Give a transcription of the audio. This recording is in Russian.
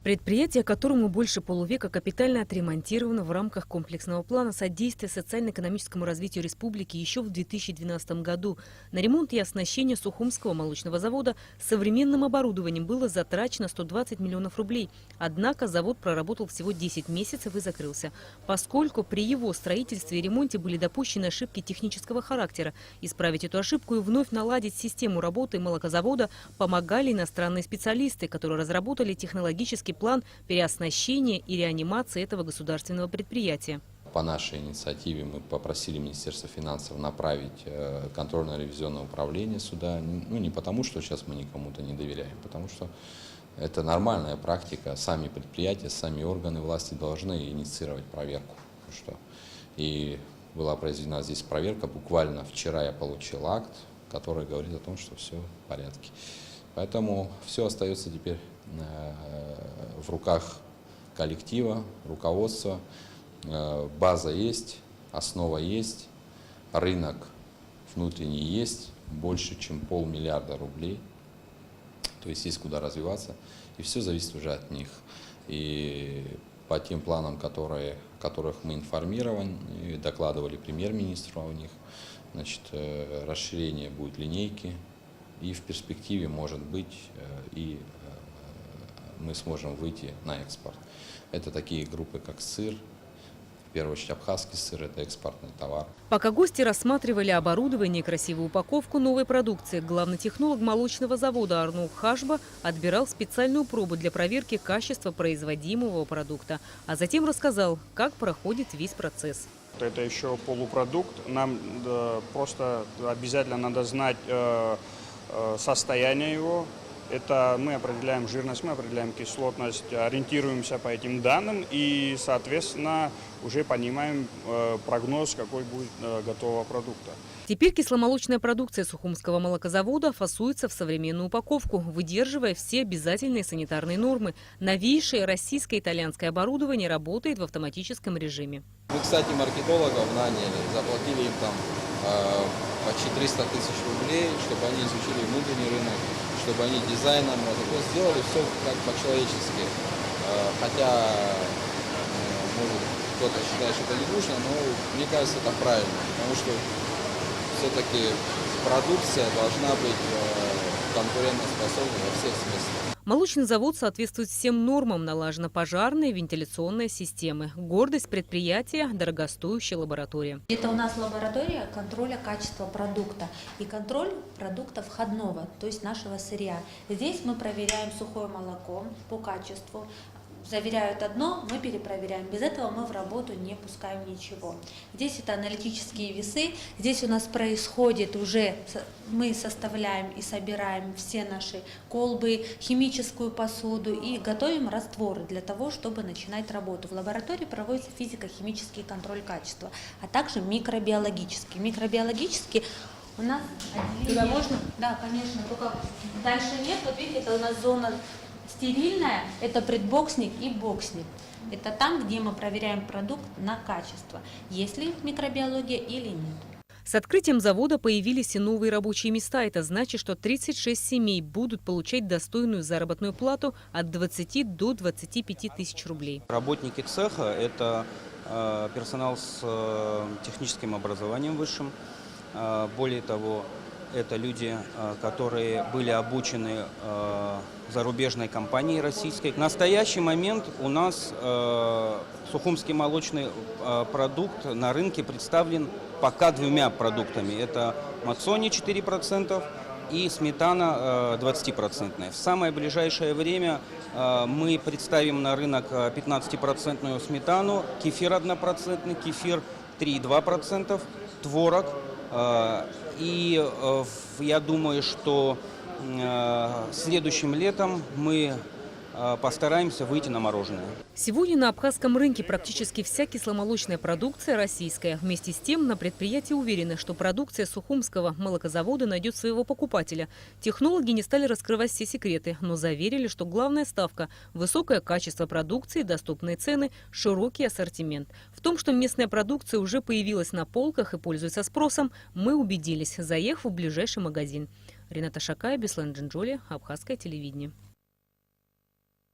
Предприятие, которому больше полувека, капитально отремонтировано в рамках комплексного плана содействия социально-экономическому развитию республики еще в 2012 году. На ремонт и оснащение Сухумского молочного завода современным оборудованием было затрачено 120 миллионов рублей. Однако завод проработал всего 10 месяцев и закрылся, поскольку при его строительстве и ремонте были допущены ошибки технического характера. Исправить эту ошибку и вновь наладить систему работы молокозавода помогали иностранные специалисты, которые разработали технологический план переоснащения и реанимации этого государственного предприятия. По нашей инициативе мы попросили Министерство финансов направить контрольно-ревизионное управление сюда. Ну, не потому, что сейчас мы никому-то не доверяем, потому что это нормальная практика. Сами предприятия, сами органы власти должны инициировать проверку. И была произведена здесь проверка. Буквально вчера я получил акт, который говорит о том, что все в порядке. Поэтому все остается теперь в руках коллектива, руководства. База есть, основа есть, рынок внутренний есть, больше чем 500 миллиарда рублей. То есть есть куда развиваться, и все зависит уже от них. И по тем планам, которых мы информированы, докладывали премьер-министру о них, значит, расширение будет линейки, и в перспективе, может быть, и мы сможем выйти на экспорт. Это такие группы, как сыр, в первую очередь абхазский сыр, это экспортный товар. Пока гости рассматривали оборудование и красивую упаковку новой продукции, главный технолог молочного завода Арнул Хашба отбирал специальную пробу для проверки качества производимого продукта, а затем рассказал, как проходит весь процесс. Это еще полупродукт, нам просто обязательно надо знать состояние его. Это мы определяем жирность, мы определяем кислотность, ориентируемся по этим данным и, соответственно, уже понимаем прогноз, какой будет готового продукта. Теперь кисломолочная продукция Сухумского молокозавода фасуется в современную упаковку, выдерживая все обязательные санитарные нормы. Новейшее российско-итальянское оборудование работает в автоматическом режиме. Мы, кстати, маркетологов наняли, заплатили им там почти 300 тысяч рублей, чтобы они изучили внутренний рынок, чтобы они дизайном сделали все как по-человечески. Хотя, может, кто-то считает, что это не нужно, но мне кажется, это правильно, потому что все-таки продукция должна быть конкурентоспособной во всех смыслах. Молочный завод соответствует всем нормам, налажена пожарная и вентиляционная системы. Гордость предприятия – дорогостоящая лаборатория. Это у нас лаборатория контроля качества продукта и контроль продукта входного, то есть нашего сырья. Здесь мы проверяем сухое молоко по качеству. Заверяют одно, мы перепроверяем. Без этого мы в работу не пускаем ничего. Здесь это аналитические весы. Здесь у нас происходит уже, мы составляем и собираем все наши колбы, химическую посуду и готовим растворы для того, чтобы начинать работу. В лаборатории проводится физико-химический контроль качества, а также микробиологический. Микробиологический у нас отделение... Туда можно? Да, конечно. Только дальше нет. Вот видите, это у нас зона... Стерильная – это предбоксник и боксник. Это там, где мы проверяем продукт на качество, есть ли микробиология или нет. С открытием завода появились и новые рабочие места. Это значит, что 36 семей будут получать достойную заработную плату от 20 до 25 тысяч рублей. Работники цеха – это персонал с техническим образованием высшим. Более того, это люди, которые были обучены зарубежной компанией российской. В настоящий момент у нас сухумский молочный продукт на рынке представлен пока двумя продуктами. Это Максони 4% и сметана 20%. В самое ближайшее время мы представим на рынок 15% сметану, кефир 1%, кефир 3,2%, творог. И я думаю, что следующим летом мы постараемся выйти на мороженое. Сегодня на абхазском рынке практически вся кисломолочная продукция российская. Вместе с тем на предприятии уверены, что продукция Сухумского молокозавода найдет своего покупателя. Технологи не стали раскрывать все секреты, но заверили, что главная ставка – высокое качество продукции, доступные цены, широкий ассортимент. В том, что местная продукция уже появилась на полках и пользуется спросом, мы убедились, заехав в ближайший магазин. Рената Шакая, Беслан Джинджоли, Абхазское телевидение.